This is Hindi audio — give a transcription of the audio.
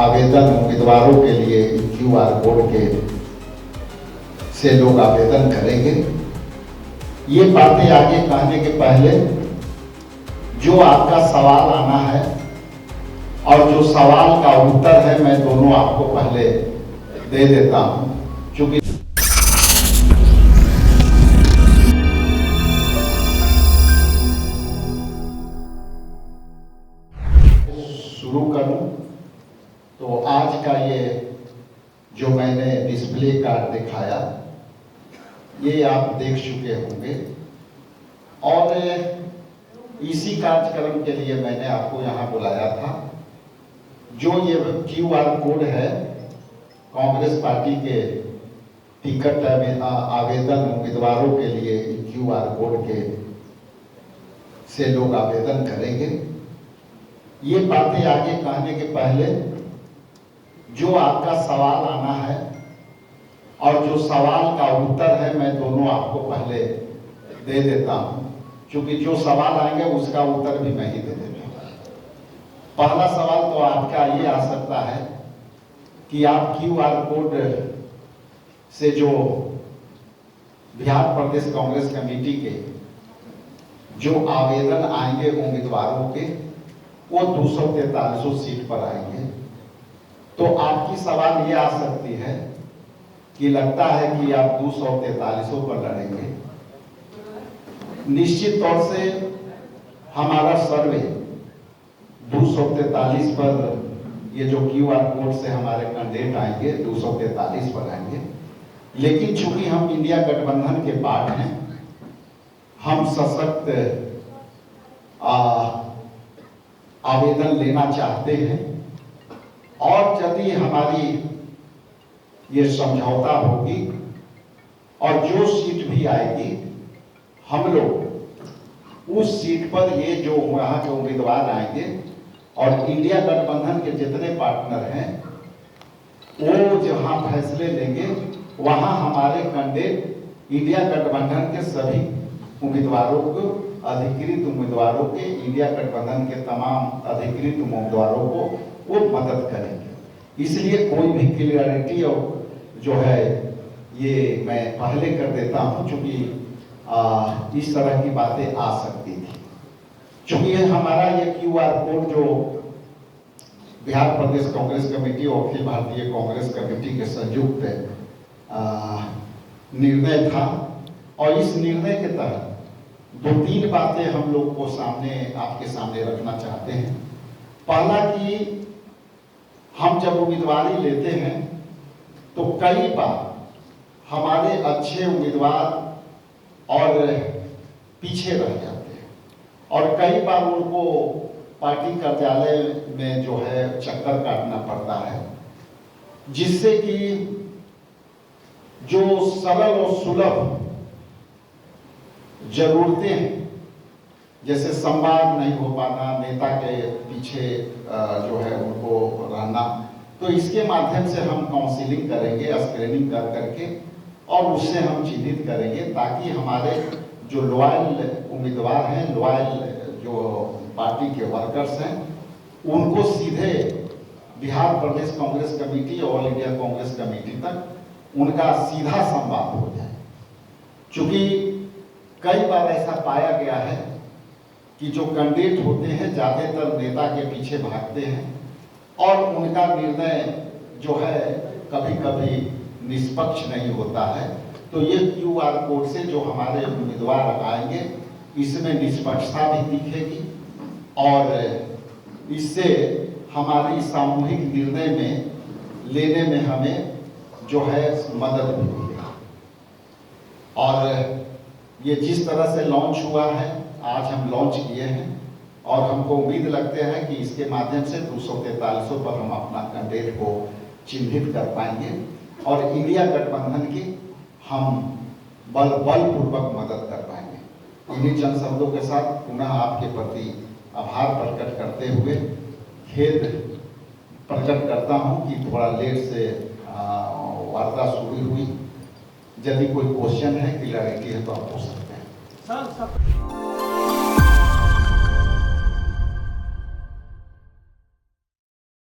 आवेदन उम्मीदवारों के लिए QR कोड के से लोग आवेदन करेंगे। ये बातें आगे कहने के पहले जो आपका सवाल आना है और जो सवाल का उत्तर है मैं दोनों आपको पहले दे देता हूं, क्योंकि शुरू करूं तो आज का ये जो मैंने डिस्प्ले कार्ड दिखाया ये आप देख चुके होंगे और इसी कार्यक्रम के लिए मैंने आपको यहाँ बुलाया था। जो ये QR कोड है कांग्रेस पार्टी के टिकट आवेदन उम्मीदवारों के लिए QR कोड के से लोग आवेदन करेंगे। ये बातें आगे कहने के पहले जो आपका सवाल आना है और जो सवाल का उत्तर है मैं दोनों आपको पहले दे देता हूं, क्योंकि जो सवाल आएंगे उसका उत्तर भी मैं ही दे देता हूं। पहला सवाल तो आपका ये आ सकता है कि आप QR कोड से जो बिहार प्रदेश कांग्रेस कमेटी के जो आवेदन आएंगे उम्मीदवारों के वो 243 सीट पर आएंगे। तो आपकी सवाल ये आ सकती है कि लगता है कि आप 243 पर लड़ेंगे। निश्चित तौर से हमारा सर्वे 243 पर ये जो QR कोड से हमारे कैंडिडेट आएंगे 243 पर आएंगे, लेकिन चूंकि हम इंडिया गठबंधन के पार्ट हैं, हम सशक्त आवेदन लेना चाहते हैं और यदि हमारी ये समझौता होगी और जो सीट भी आएगी हम लोग उस सीट पर ये जो वहां के उम्मीदवार आएंगे और इंडिया गठबंधन के जितने पार्टनर हैं वो जहां फैसले लेंगे वहां हमारे कैंडिडेट इंडिया गठबंधन के सभी उम्मीदवारों को अधिकृत उम्मीदवारों के इंडिया गठबंधन के तमाम अधिकृत उम्मीदवारों को वो मदद करेंगे। इसलिए कोई भी क्लियरिटी और जो है ये मैं पहले कर देता हूं, क्योंकि इस तरह की बातें आ सकती थी। चूंकि हमारा ये QR कोड जो बिहार प्रदेश कांग्रेस कमेटी और अखिल भारतीय कांग्रेस कमेटी के संयुक्त निर्णय था और इस निर्णय के तहत 2-3 बातें हम लोग को आपके सामने रखना चाहते हैं। पहला कि हम जब उम्मीदवारी लेते हैं तो कई बार हमारे अच्छे उम्मीदवार और पीछे रह जाते हैं और कई बार उनको पार्टी कार्यालय में जो है चक्कर काटना पड़ता है, जिससे कि जो सरल और सुलभ जरूरतें हैं जैसे संवाद नहीं हो पाना, नेता के पीछे जो है उनको रहना, तो इसके माध्यम से हम काउंसलिंग करेंगे, स्क्रीनिंग कर करके और उससे हम चिन्हित करेंगे ताकि हमारे जो लॉयल उम्मीदवार हैं, लॉयल जो पार्टी के वर्कर्स हैं, उनको सीधे बिहार प्रदेश कांग्रेस कमेटी और ऑल इंडिया कांग्रेस कमेटी तक उनका सीधा संवाद हो जाए। क्योंकि कई बार ऐसा पाया गया है कि जो कैंडिडेट होते हैं ज्यादातर नेता के पीछे भागते हैं और उनका निर्णय जो है कभी कभी निष्पक्ष नहीं होता है। तो ये QR कोड से जो हमारे उम्मीदवार आएंगे इसमें निष्पक्षता भी दिखेगी और इससे हमारी सामूहिक निर्णय में लेने में हमें जो है मदद मिलेगी। और ये जिस तरह से लॉन्च हुआ है, आज हम लॉन्च किए हैं और हमको उम्मीद लगते हैं कि इसके माध्यम से 243 पर हम अपना कैंडिडेट को चिन्हित कर पाएंगे और इंडिया गठबंधन की हम बलपूर्वक मदद कर पाएंगे। इन्हीं चंद शब्दों के साथ पुनः आपके प्रति आभार प्रकट करते हुए खेद प्रकट करता हूं कि थोड़ा लेट से वार्ता शुरू हुई। यदि कोई क्वेश्चन है, क्लियरिटी है तो आप पूछ सकते हैं।